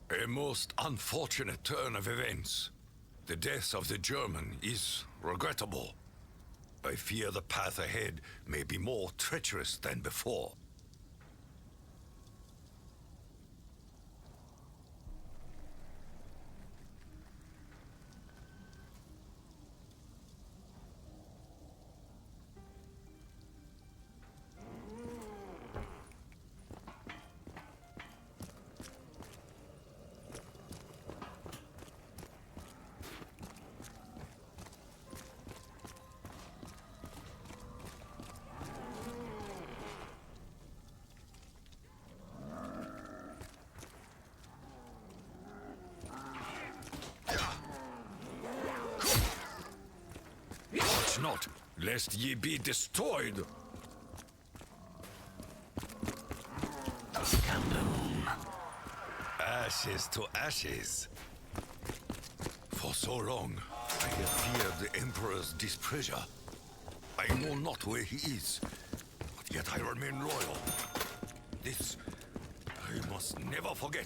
A most unfortunate turn of events. The death of the German is regrettable. I fear the path ahead may be more treacherous than before. Touch not, lest ye be destroyed. Kaboom. Ashes to ashes. For so long, I have feared the Emperor's displeasure. I know not where he is, but yet I remain loyal. This I must never forget.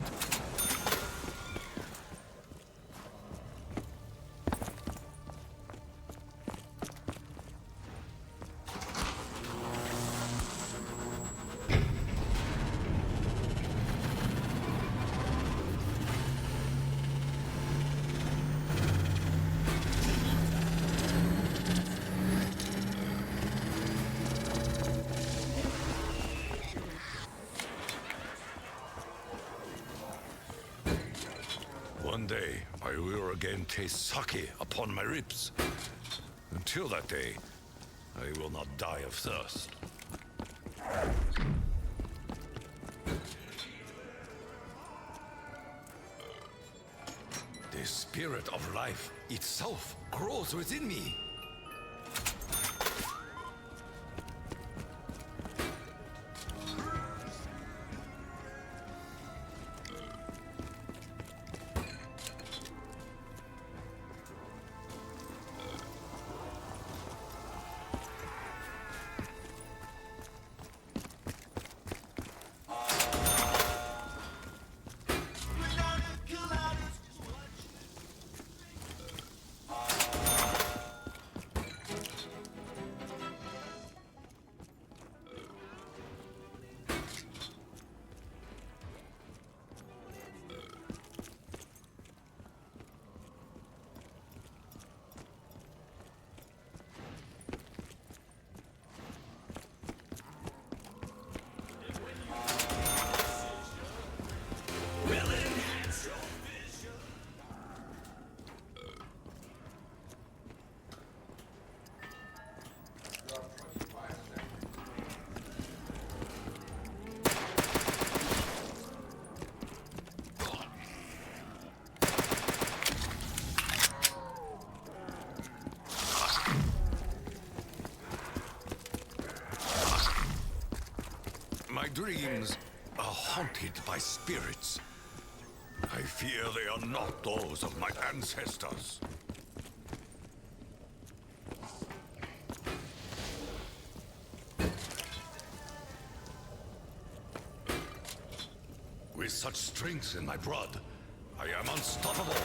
One day, I will again taste sake upon my ribs. Until that day, I will not die of thirst. The spirit of life itself grows within me. My dreams are haunted by spirits. I fear they are not those of my ancestors. With such strength in my blood, I am unstoppable.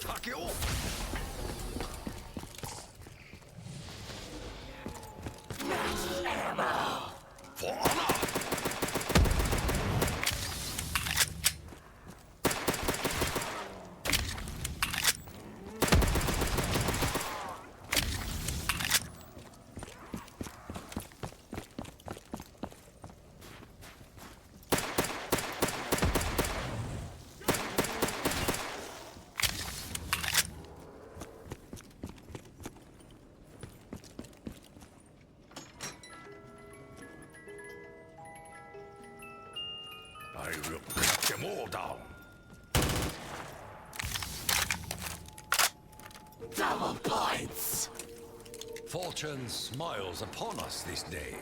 Takeo! For honor! I will cut them all down. Double points! Fortune smiles upon us this day.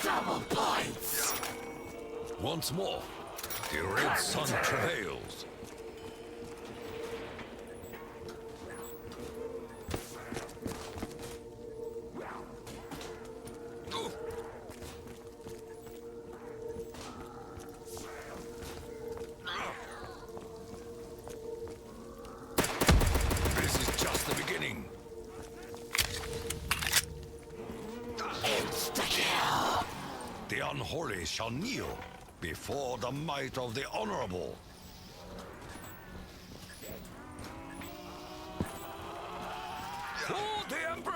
Double points! Once more, the red sun travails. This is just the beginning. Insta-kill! The unholy shall kneel before the might of the honorable. To the Emperor!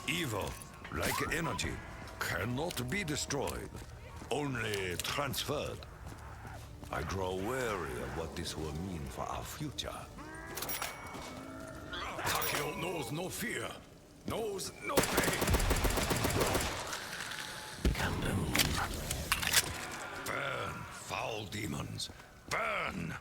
Evil, like energy, cannot be destroyed, only transferred. I grow wary of what this will mean for our future. Takeo knows no fear, knows no pain. Kaboom! Burn, foul demons, burn!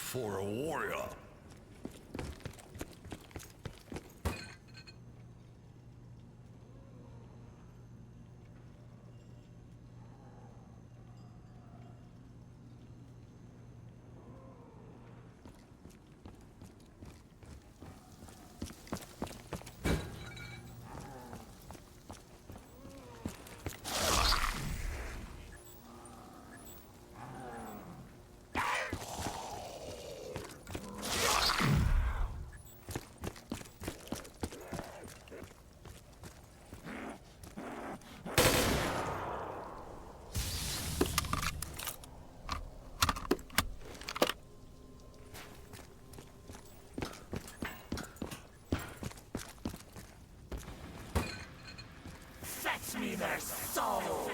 for a warrior. Fetch me their souls!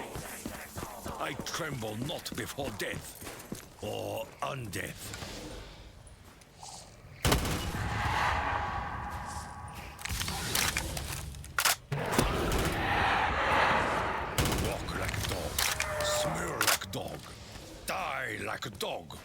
I tremble not before death or undeath. Walk like a dog, smell like a dog, die like a dog.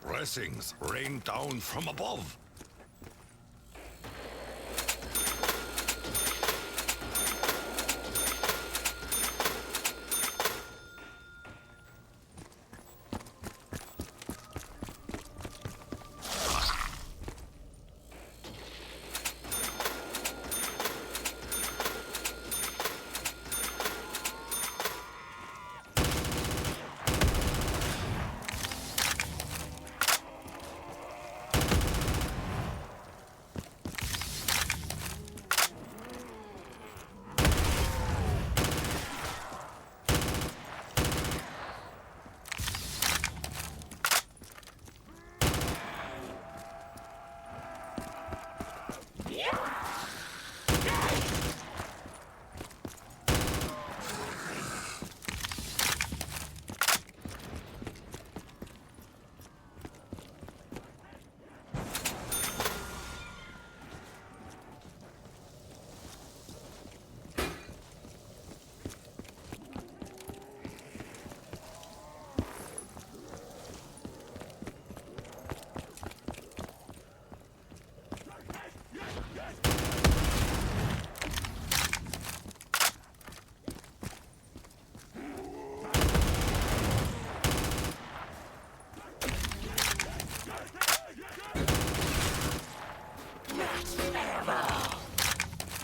Blessings rain down from above.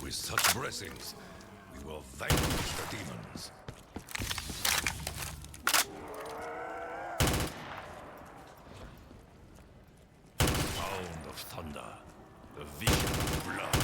With such blessings, we will vanquish the demons. Sound of thunder, the vision of blood.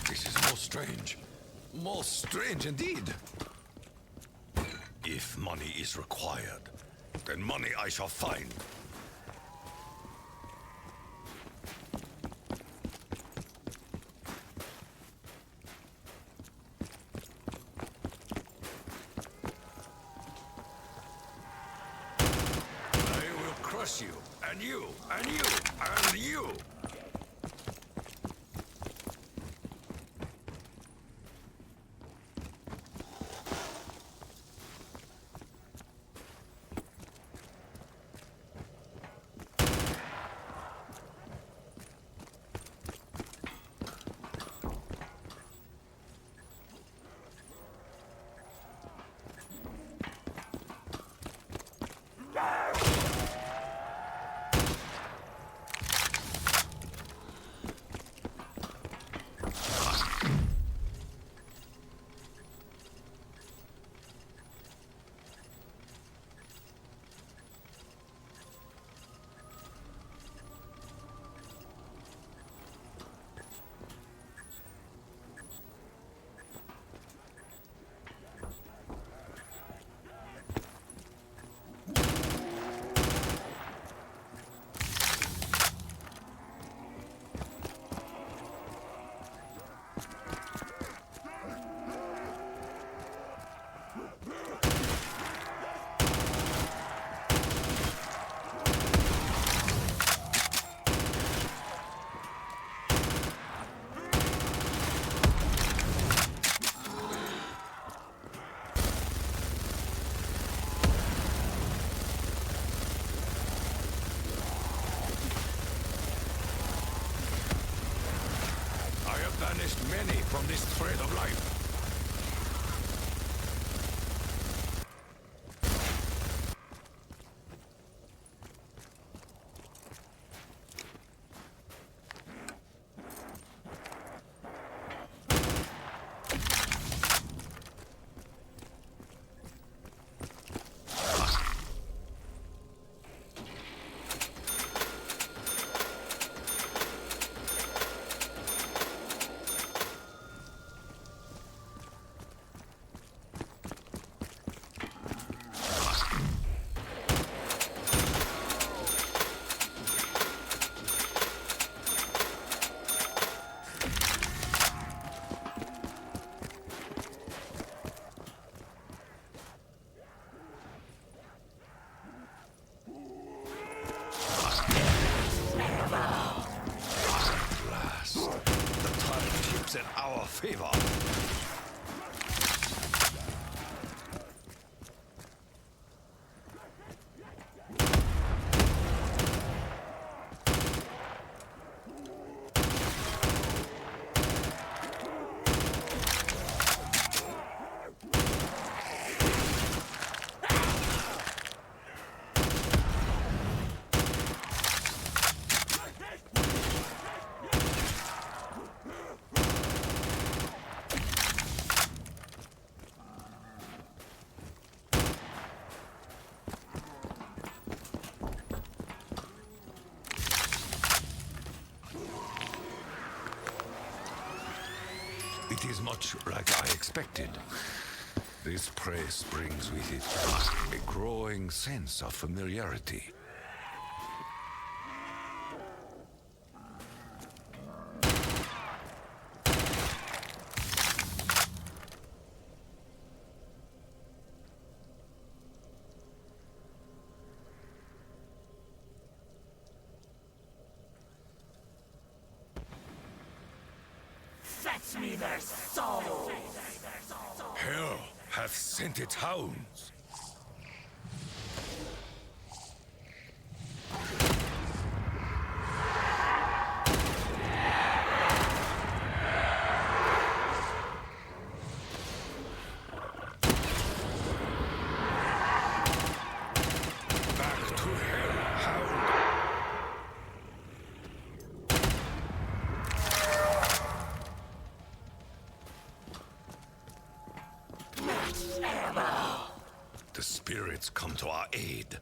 This is most strange. Most strange indeed. If money is required, then money I shall find. I will crush you, and you, and you, and you! banished many from this thread of life. In our favor. It is much like I expected. This place brings with it a growing sense of familiarity. Fetch me their souls! Hell hath sent its hounds. Back to hell, hound. The spirits come to our aid.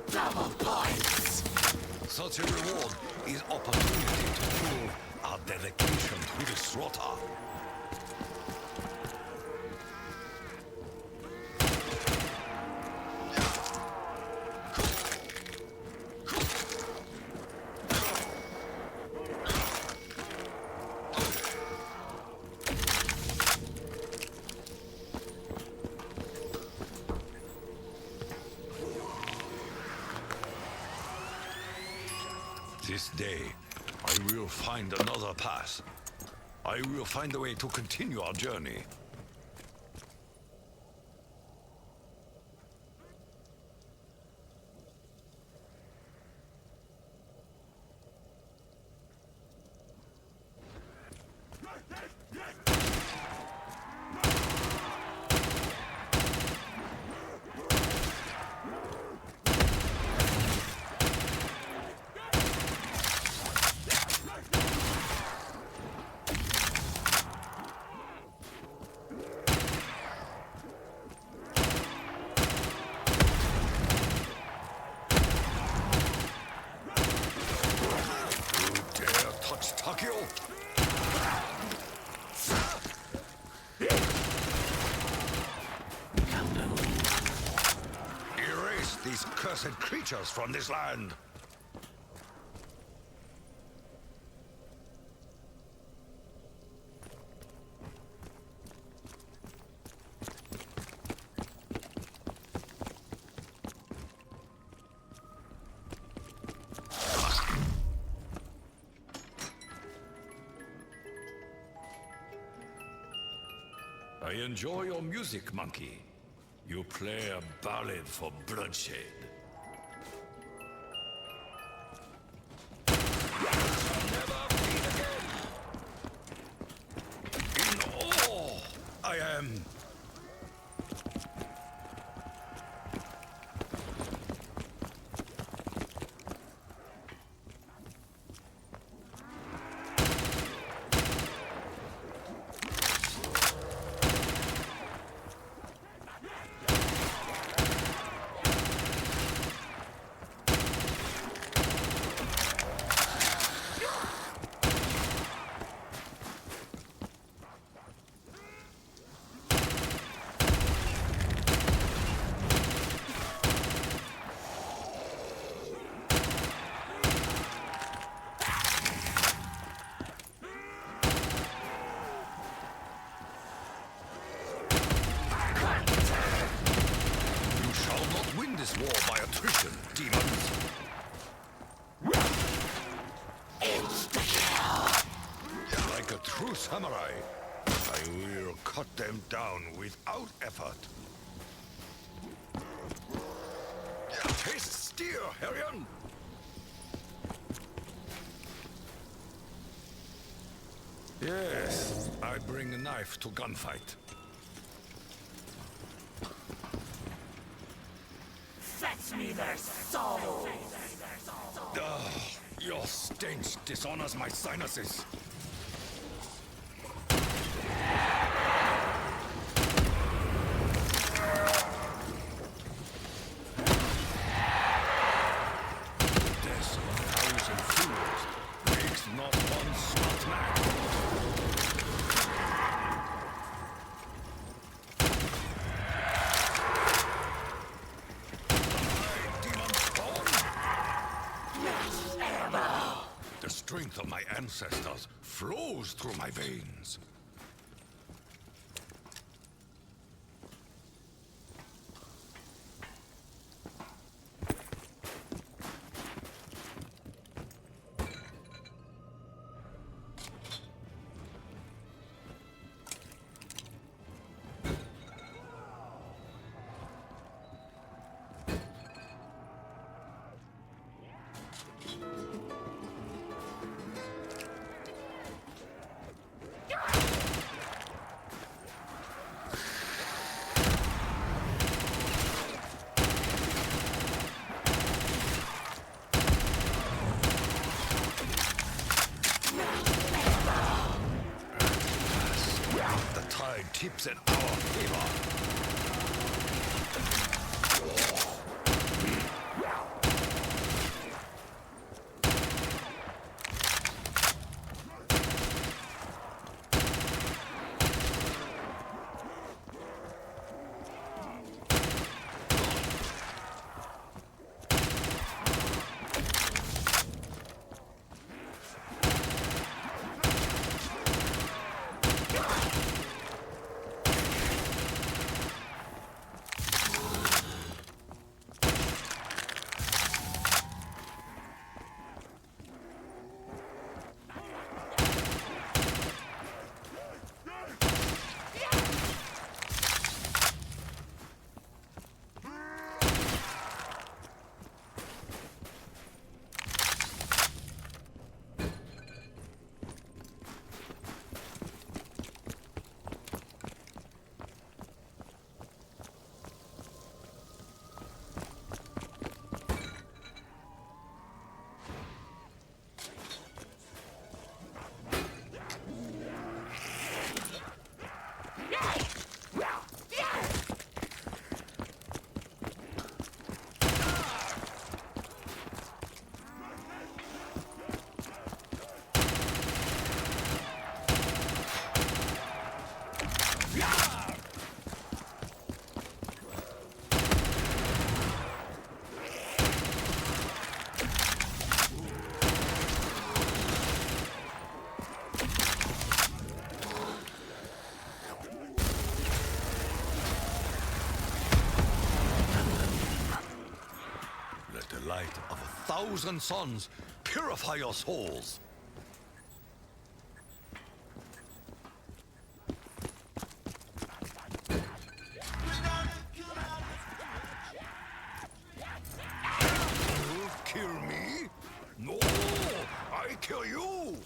Double points! Such a reward is opportunity to prove our dedication to the slaughter. This day, I will find another path. I will find a way to continue our journey. these cursed creatures from this land. I enjoy your music, monkey. You play a ballad for bloodshed. Never feed again! In awe I am. War by attrition, demons. Like a true samurai, I will cut them down without effort. Taste steer, Herion! Yes, I bring a knife to gunfight. Fetch me their souls! Your stench dishonors my sinuses. Death of 1,000 fools makes not one smart man. The strength of my ancestors flows through my veins. Tips in our favor. 1,000 suns, purify your souls. You kill me? No, I kill you.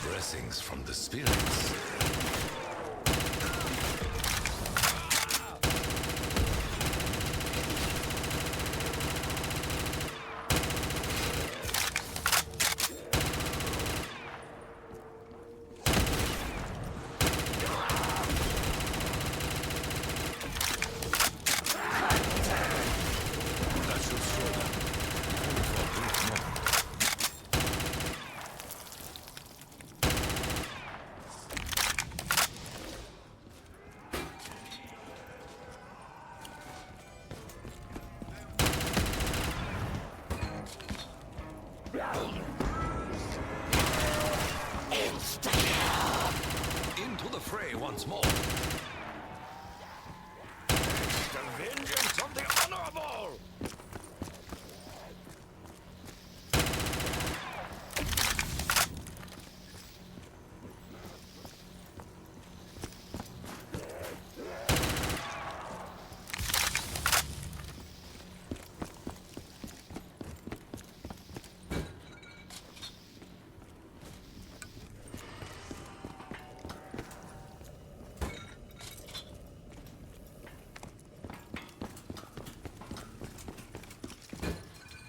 Blessings from the spirits. That should show them. Only for a brief moment. Into the fray once more. The vengeance of the honorable!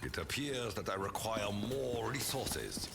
It appears that I require more resources.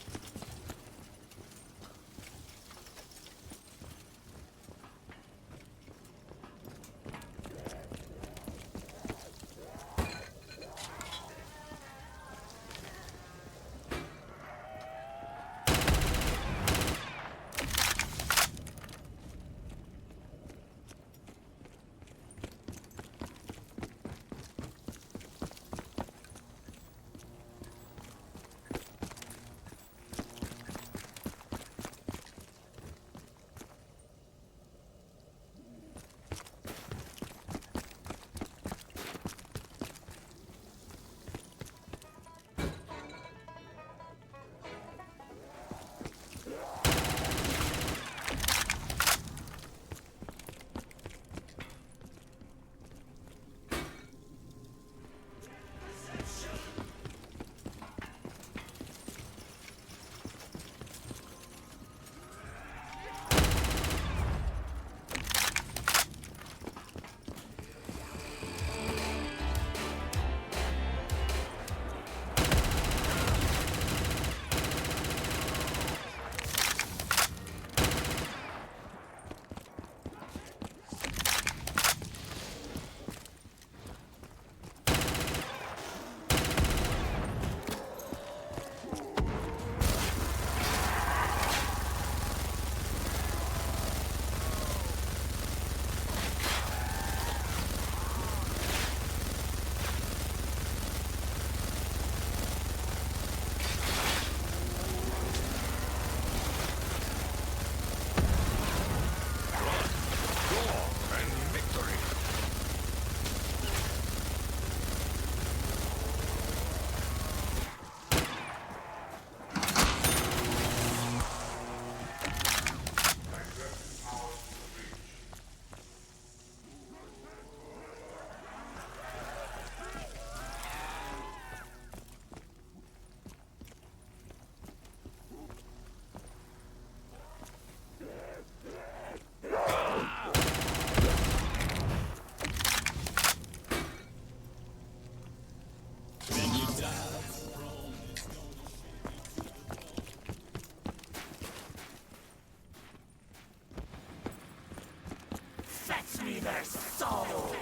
their souls.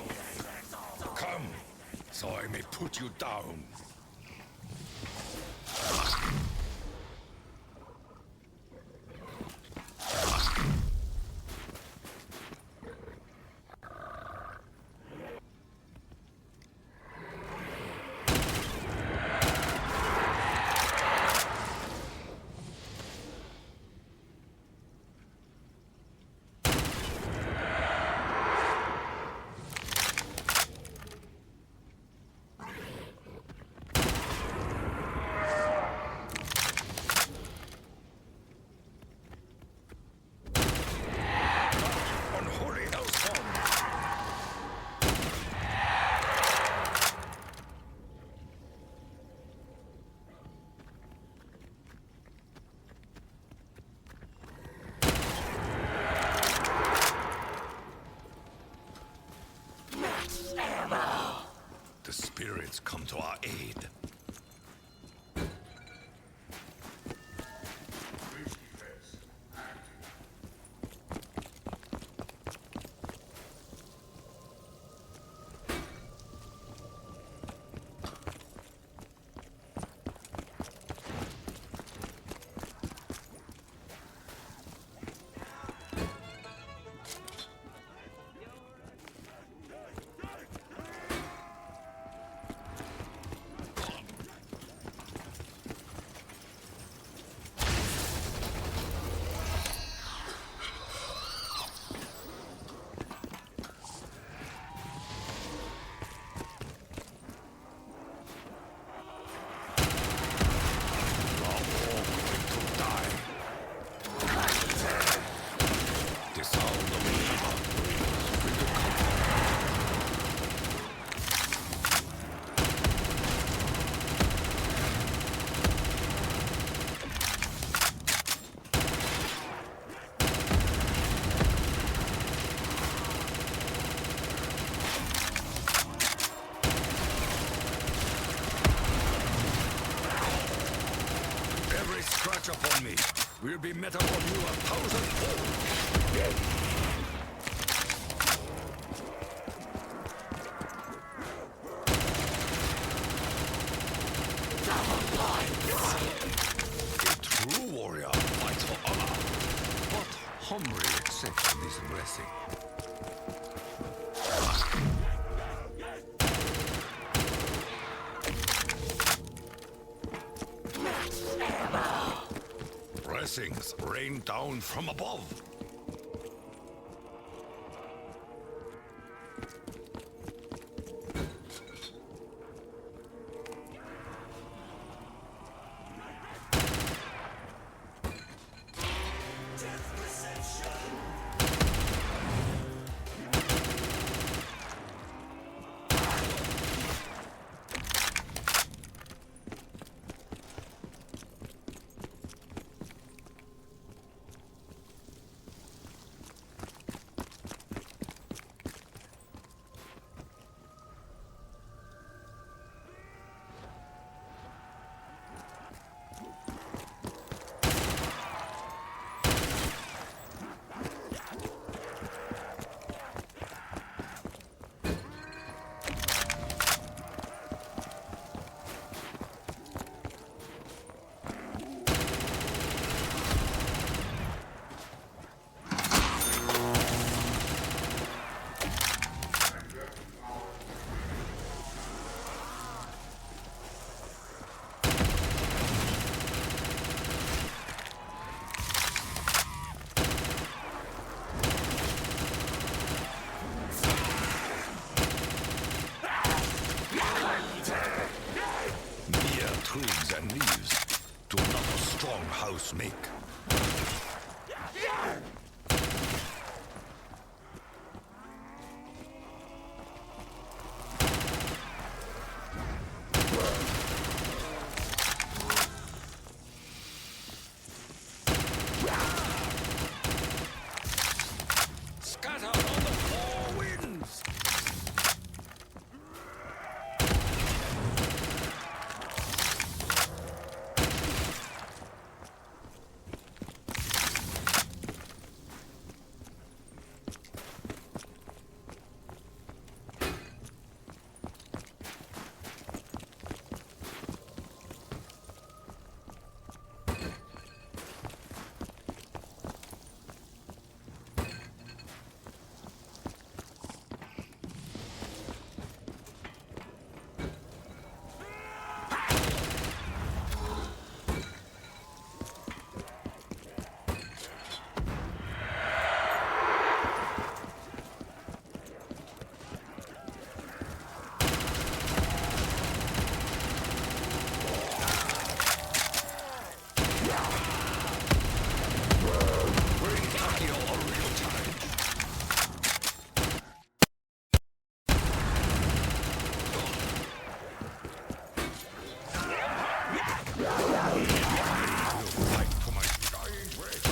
Come, so I may put you down. Unholy hellstorm! Max ammo. The spirits come to our aid. Every scratch upon me will be met upon you 1,000-fold. A true warrior fights for honor, but humbly accepts this blessing. Blessings rain down from above. Twigs and leaves do not a strong house make. Scatter on the four winds! Fight to my dying breath.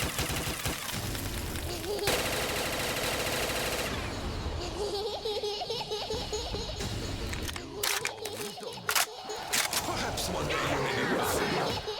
Perhaps one day you may be